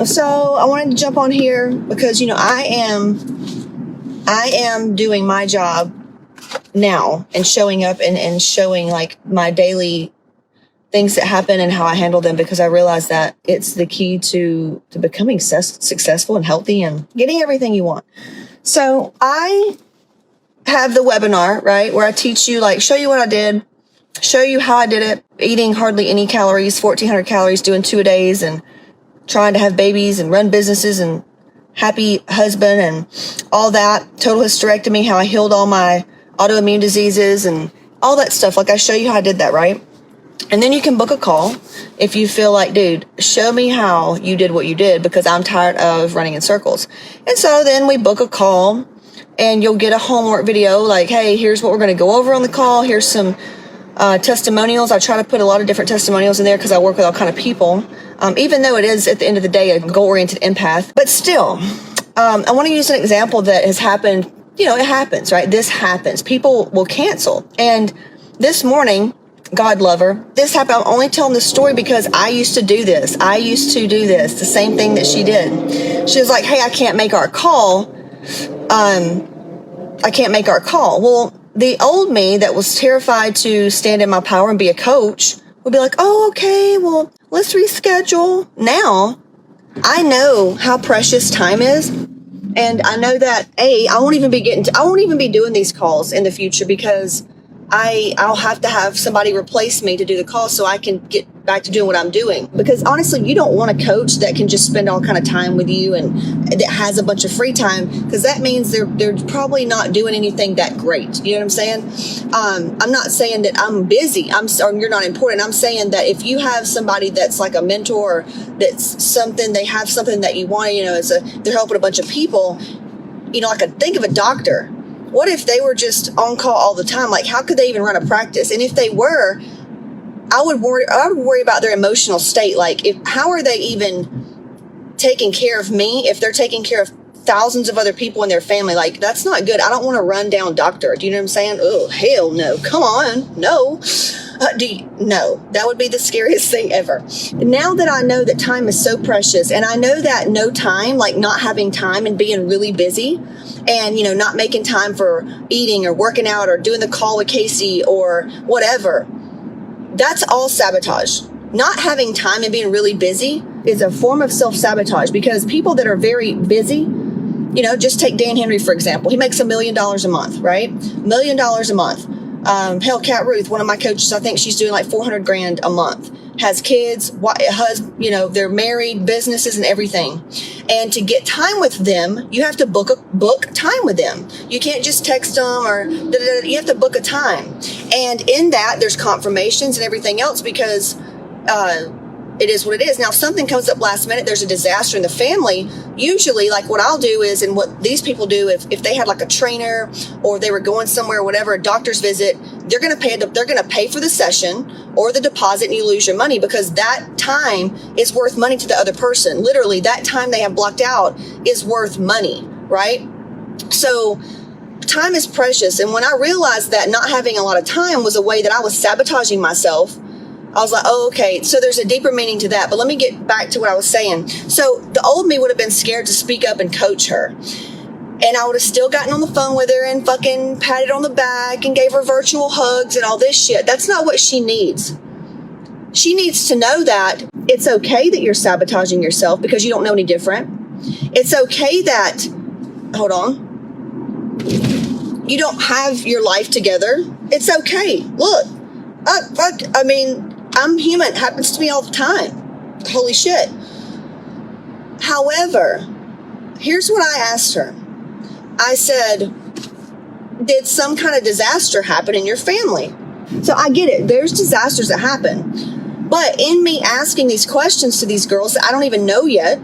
So I wanted to jump on here because, I am doing my job now and showing up and showing like my daily things that happen and how I handle them, because I realize that it's the key to becoming successful and healthy and getting everything you want. So I have the webinar, right, where I teach you, like, show you what I did, show you how I did it, eating hardly any calories, 1,400 calories, doing 2 a days, and trying to have babies and run businesses and happy husband and all that, total hysterectomy, how I healed all my autoimmune diseases and all that stuff. Like, I show you how I did that, right? And then you can book a call if you feel like, dude, show me how you did what you did, because I'm tired of running in circles. And so then we book a call and you'll get a homework video like, hey, here's what we're going to go over on the call. Here's some testimonials. I try to put a lot of different testimonials in there because I work with all kind of people, even though it is at the end of the day a goal-oriented empath. But still, I want to use an example that has happened. It happens, right? This happens. People will cancel. And this morning, God love her, this happened. I'm only telling this story because I used to do this. The same thing that she did. She was like, hey, I can't make our call. Well, the old me that was terrified to stand in my power and be a coach would be like, oh, okay, well, let's reschedule. Now, I know how precious time is. And I know that, I won't even be doing these calls in the future, because I'll have to have somebody replace me to do the call so I can get back to doing what I'm doing. Because honestly, you don't want a coach that can just spend all kind of time with you and that has a bunch of free time, because that means they're probably not doing anything that great. You know what I'm saying? I'm not saying that I'm busy. Or you're not important. I'm saying that if you have somebody that's like a mentor, that's something, they have something that you want, they're helping a bunch of people, think of a doctor. What if they were just on call all the time? Like, how could they even run a practice? And if they were, I would worry about their emotional state. Like, how are they even taking care of me if they're taking care of thousands of other people in their family? Like, that's not good. I don't want a rundown doctor. Do you know what I'm saying? Oh, hell no. Come on. No. No, that would be the scariest thing ever. Now that I know that time is so precious, and I know that no time, like not having time and being really busy and, not making time for eating or working out or doing the call with Casey or whatever, that's all sabotage. Not having time and being really busy is a form of self-sabotage, because people that are very busy, just take Dan Henry, for example. He makes $1 million a month, right? $1 million a month. Hell, Kat Ruth, one of my coaches, I think she's doing like $400,000 a month, has kids, they're married, businesses and everything. And to get time with them, you have to book time with them. You can't just text them or you have to book a time. And in that, there's confirmations and everything else, because it is what it is. Now, if something comes up last minute, there's a disaster in the family. Usually, like what I'll do is, and what these people do, if they had like a trainer or they were going somewhere or whatever, a doctor's visit, they're going to pay for the session or the deposit, and you lose your money, because that time is worth money to the other person. Literally, that time they have blocked out is worth money, right? So time is precious. And when I realized that not having a lot of time was a way that I was sabotaging myself, I was like, oh, okay, so there's a deeper meaning to that. But let me get back to what I was saying. So the old me would have been scared to speak up and coach her. And I would have still gotten on the phone with her and fucking patted on the back and gave her virtual hugs and all this shit. That's not what she needs. She needs to know that it's okay that you're sabotaging yourself because you don't know any different. It's okay that, hold on, you don't have your life together. It's okay. Look, I'm human. It happens to me all the time. Holy shit. However, here's what I asked her. I said, did some kind of disaster happen in your family? So I get it. There's disasters that happen. But in me asking these questions to these girls that I don't even know yet,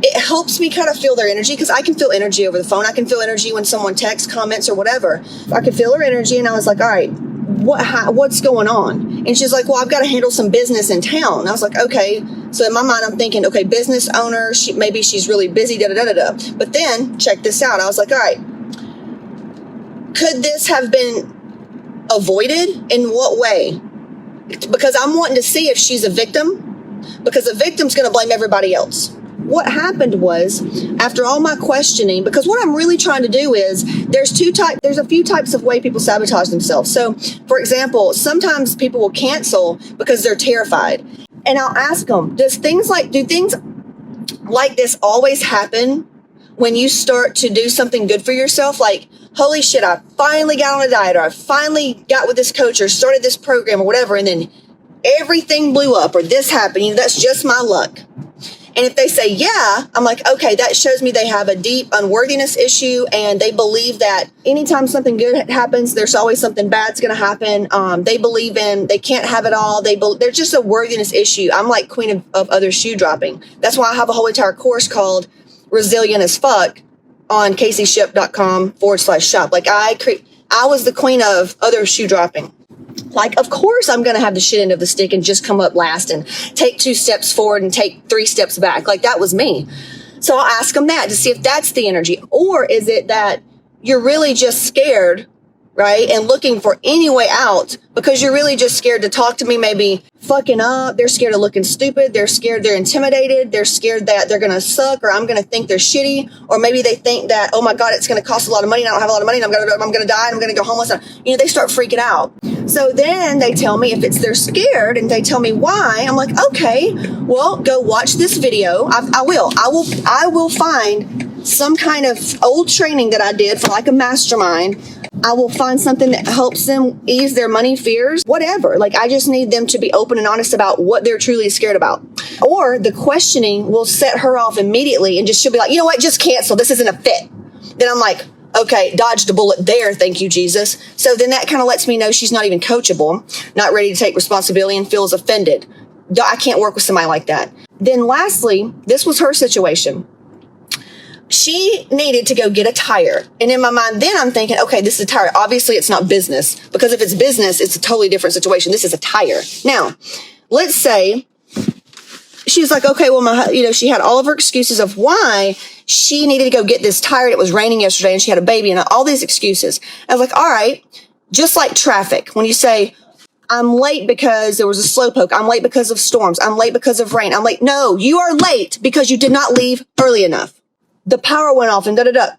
it helps me kind of feel their energy, because I can feel energy over the phone. I can feel energy when someone texts, comments, or whatever. I could feel her energy, and I was like, all right, what's going on? And she's like, well, I've got to handle some business in town. And I was like, okay. So in my mind, I'm thinking, okay, business owner, maybe she's really busy, da-da-da-da-da. But then, check this out. I was like, all right, could this have been avoided? In what way? Because I'm wanting to see if she's a victim because a victim's going to blame everybody else. What happened was, after all my questioning, because what I'm really trying to do is, there's a few types of way people sabotage themselves. So, for example, sometimes people will cancel because they're terrified. And I'll ask them, do things like this always happen when you start to do something good for yourself? Like, holy shit, I finally got on a diet, or I finally got with this coach, or started this program, or whatever, and then everything blew up, or this happened, that's just my luck. And if they say, yeah, I'm like, okay, that shows me they have a deep unworthiness issue, and they believe that anytime something good happens, there's always something bad's going to happen. They believe they can't have it all. They're just a worthiness issue. I'm like queen of other shoe dropping. That's why I have a whole entire course called Resilient as Fuck on CaseyShip.com/shop. Like I was the queen of other shoe dropping. Like, of course I'm going to have the shit end of the stick and just come up last and take 2 steps forward and take 3 steps back. Like, that was me. So I'll ask them that to see if that's the energy. Or is it that you're really just scared, right? And looking for any way out because you're really just scared to talk to me, maybe fucking up. They're scared of looking stupid. They're scared they're intimidated. They're scared that they're going to suck, or I'm going to think they're shitty. Or maybe they think that, oh my God, it's going to cost a lot of money and I don't have a lot of money and I'm going to die and I'm going to go homeless. And, they start freaking out. So then they tell me if they're scared and they tell me why. I'm like, okay, well, go watch this video. I will find some kind of old training that I did for like a mastermind. I will find something that helps them ease their money fears, whatever. Like, I just need them to be open and honest about what they're truly scared about. Or the questioning will set her off immediately and she'll be like, you know what, just cancel. This isn't a fit. Then I'm like, okay, dodged a bullet there. Thank you, Jesus. So then that kind of lets me know she's not even coachable, not ready to take responsibility, and feels offended. I can't work with somebody like that. Then lastly, this was her situation. She needed to go get a tire. And in my mind, then I'm thinking, okay, this is a tire. Obviously, it's not business, because if it's business, it's a totally different situation. This is a tire. Now, let's say she's like, okay, well, she had all of her excuses of why she needed to go get this tire. It was raining yesterday and she had a baby and all these excuses. I was like, all right, just like traffic. When you say, I'm late because there was a slowpoke. I'm late because of storms. I'm late because of rain. I'm late. No, you are late because you did not leave early enough. The power went off and da-da-da.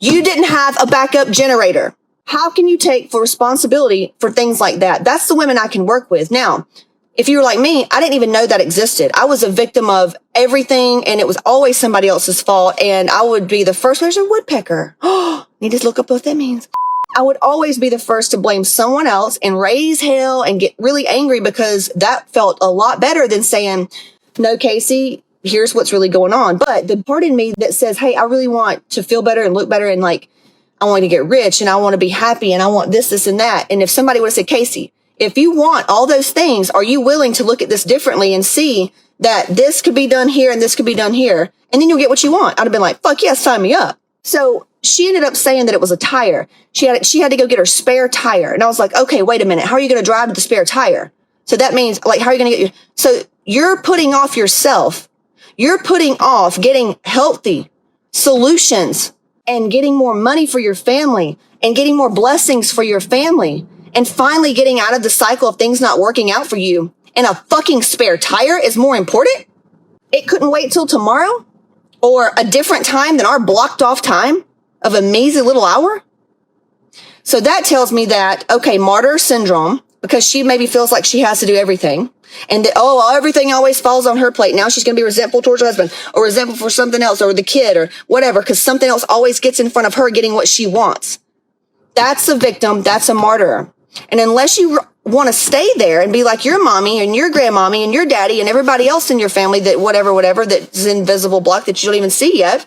You didn't have a backup generator. How can you take full responsibility for things like that? That's the women I can work with. Now, if you were like me, I didn't even know that existed. I was a victim of everything, and it was always somebody else's fault, and I would be the first person, woodpecker. Need to look up what that means. I would always be the first to blame someone else and raise hell and get really angry, because that felt a lot better than saying, no, Casey, here's what's really going on. But the part in me that says, hey, I really want to feel better and look better, and like, I want to get rich, and I want to be happy, and I want this, and that. And if somebody would have said, Casey, if you want all those things, are you willing to look at this differently and see that this could be done here and this could be done here, and then you'll get what you want? I'd have been like, fuck yes, sign me up. So she ended up saying that it was a tire. She had to go get her spare tire. And I was like, okay, wait a minute. How are you going to drive to the spare tire? So that means, like, how are you going to get so you're putting off yourself. You're putting off getting healthy solutions and getting more money for your family and getting more blessings for your family, and finally getting out of the cycle of things not working out for you. And a fucking spare tire is more important? It couldn't wait till tomorrow or a different time than our blocked off time of a measly little hour? So that tells me that, okay, martyr syndrome, because she maybe feels like she has to do everything. And that, everything always falls on her plate. Now she's going to be resentful towards her husband, or resentful for something else, or the kid, or whatever, because something else always gets in front of her getting what she wants. That's a victim. That's a martyr. And unless you want to stay there and be like your mommy and your grandmommy and your daddy and everybody else in your family, that whatever, that's invisible block that you don't even see yet,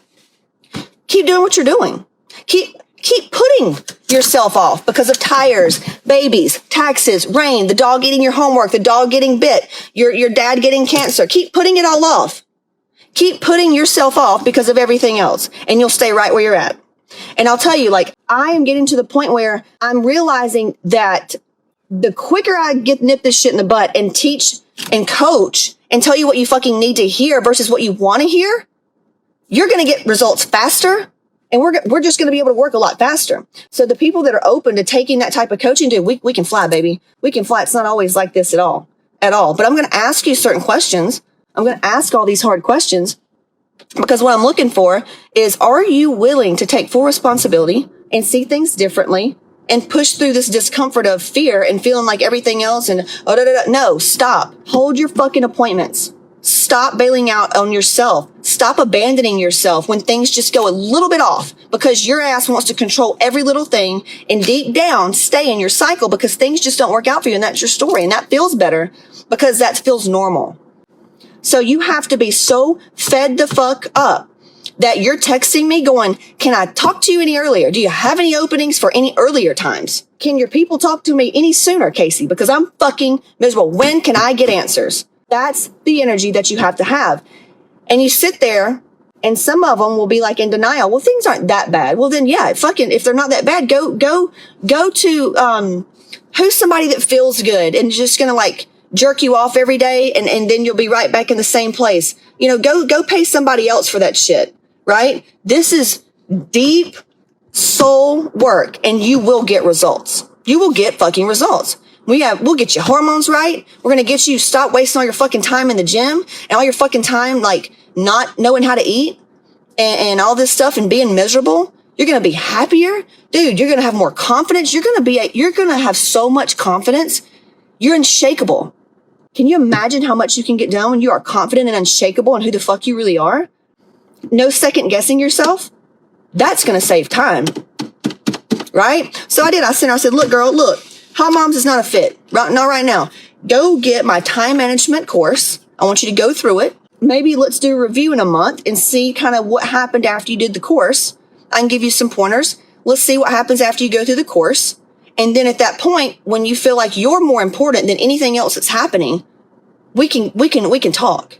keep doing what you're doing. Keep putting yourself off because of tires, babies, taxes, rain, the dog eating your homework, the dog getting bit, your dad getting cancer. Keep putting it all off. Keep putting yourself off because of everything else, and you'll stay right where you're at. And I'll tell you, like, I am getting to the point where I'm realizing that the quicker I nip this shit in the butt and teach and coach and tell you what you fucking need to hear versus what you want to hear, you're going to get results faster. And we're just going to be able to work a lot faster. So the people that are open to taking that type of coaching, we can fly, baby. We can fly. It's not always like this at all. at all. But I'm going to ask you certain questions. I'm going to ask all these hard questions because what I'm looking for is, are you willing to take full responsibility and see things differently and push through this discomfort of fear and feeling like everything else and no, stop. Hold your fucking appointments. Stop bailing out on yourself. Stop abandoning yourself when things just go a little bit off because your ass wants to control every little thing and deep down stay in your cycle because things just don't work out for you and that's your story and that feels better because that feels normal. So you have to be so fed the fuck up that you're texting me going, can I talk to you any earlier? Do you have any openings for any earlier times? Can your people talk to me any sooner, Casey? Because I'm fucking miserable. When can I get answers? That's the energy that you have to have. And you sit there and some of them will be like in denial. Well, things aren't that bad. Well, then yeah, fucking, if they're not that bad, go to, who's somebody that feels good and just going to like jerk you off every day. And then you'll be right back in the same place. You know, go pay somebody else for that shit. Right? This is deep soul work and you will get results. You will get fucking results. We'll get your hormones right. We're going to get you stop wasting all your fucking time in the gym and all your fucking time, like not knowing how to eat and all this stuff and being miserable. You're going to be happier. Dude, you're going to have more confidence. You're going to have so much confidence. You're unshakable. Can you imagine how much you can get done when you are confident and unshakable and who the fuck you really are? No second guessing yourself. That's going to save time. Right? So I said, look, girl, look, Hotmomz is not a fit. Not right now. Go get my time management course. I want you to go through it. Maybe let's do a review in a month and see kind of what happened after you did the course. I can give you some pointers. Let's see what happens after you go through the course. And then at that point, when you feel like you're more important than anything else that's happening, we can talk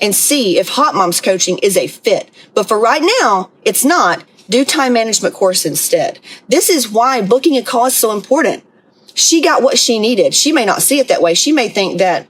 and see if Hotmomz coaching is a fit. But for right now, it's not. Do time management course instead. This is why booking a call is so important. She got what she needed. She may not see it that way. She may think that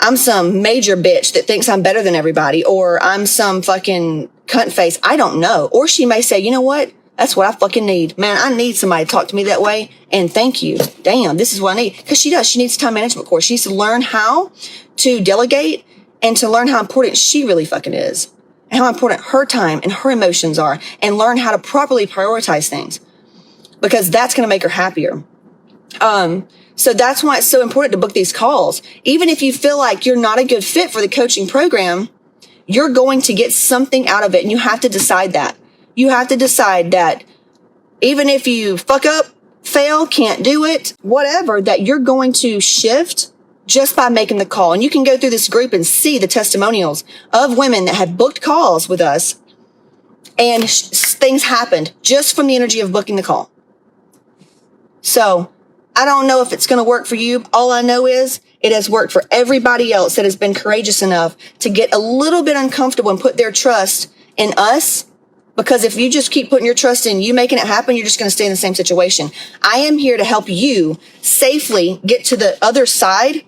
I'm some major bitch that thinks I'm better than everybody, or I'm some fucking cunt face. I don't know. Or she may say, you know what? That's what I fucking need. Man, I need somebody to talk to me that way. And thank you. Damn, this is what I need. Because she does. She needs a time management course. She needs to learn how to delegate and to learn how important she really fucking is. And how important her time and her emotions are. And learn how to properly prioritize things. Because that's going to make her happier. So that's why it's so important to book these calls. Even if you feel like you're not a good fit for the coaching program, you're going to get something out of it. And you have to decide that. You have to decide that even if you fuck up, fail, can't do it, whatever, that you're going to shift just by making the call. And you can go through this group and see the testimonials of women that have booked calls with us and things happened just from the energy of booking the call. So I don't know if it's going to work for you. All I know is it has worked for everybody else that has been courageous enough to get a little bit uncomfortable and put their trust in us. Because if you just keep putting your trust in you making it happen, you're just going to stay in the same situation. I am here to help you safely get to the other side,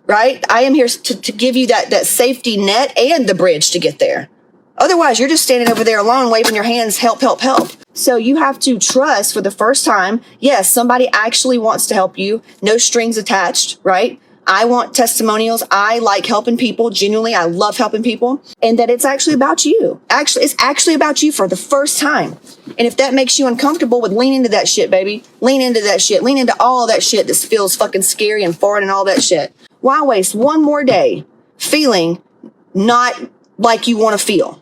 right? I am here to give you that safety net and the bridge to get there. Otherwise, you're just standing over there alone, waving your hands, help, help, help. So you have to trust for the first time, yes, somebody actually wants to help you. No strings attached, right? I want testimonials. I like helping people. Genuinely, I love helping people. And that it's actually about you. It's actually about you for the first time. And if that makes you uncomfortable, with lean into that shit, baby. Lean into that shit. Lean into all that shit that feels fucking scary and foreign and all that shit. Why waste one more day feeling not like you want to feel?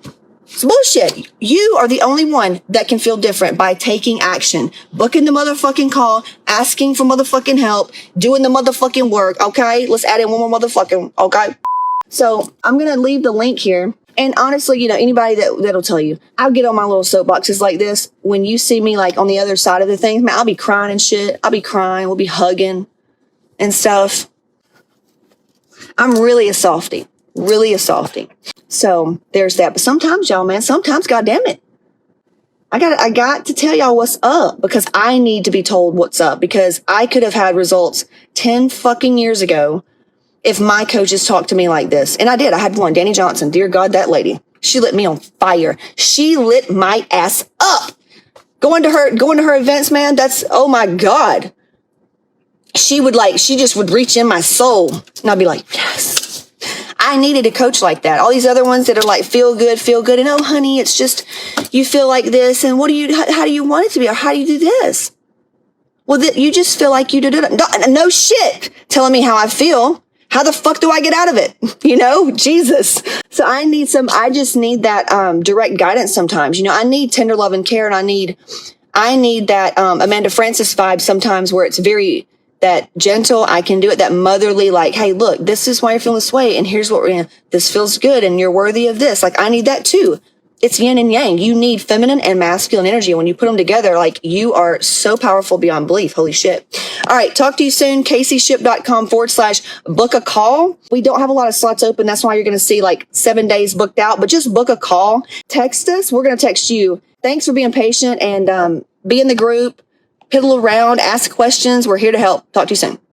It's bullshit. You are the only one that can feel different by taking action, booking the motherfucking call, asking for motherfucking help, doing the motherfucking work. Okay. Let's add in one more motherfucking. Okay. So I'm going to leave the link here. And honestly, anybody that'll tell you, I'll get on my little soapboxes like this. When you see me like on the other side of the thing, man, I'll be crying and shit. I'll be crying. We'll be hugging and stuff. I'm really a softie. Really a softie. So there's that. But sometimes, y'all, man, goddamn it, I got to tell y'all what's up, because I need to be told what's up, because I could have had results 10 fucking years ago if my coaches talked to me like this. And I did. I had one, Danny Johnson. Dear God, that lady, she lit me on fire. She lit my ass up. Going to her events, man. That's, oh my God. she just would reach in my soul, and I'd be like, yes. I needed a coach like that. All these other ones that are like, feel good. And oh, honey, it's just, you feel like this. And how do you want it to be? Or how do you do this? Well, you just feel like you did it. No shit. Telling me how I feel. How the fuck do I get out of it? Jesus. So I just need that direct guidance sometimes. I need tender love and care, and I need that Amanda Francis vibe sometimes, where it's very that gentle. I can do it, that motherly, like, hey, look, this is why you're feeling this way, and here's what this feels good, and you're worthy of this. Like, I need that too. It's yin and yang. You need feminine and masculine energy. When you put them together, like, you are so powerful beyond belief. Holy shit. All right. Talk to you soon. CaseyShip.com/book a call. We don't have a lot of slots open. That's why you're going to see like 7 days booked out, but just book a call. Text us. We're going to text you. Thanks for being patient, and be in the group, piddle around, ask questions. We're here to help. Talk to you soon.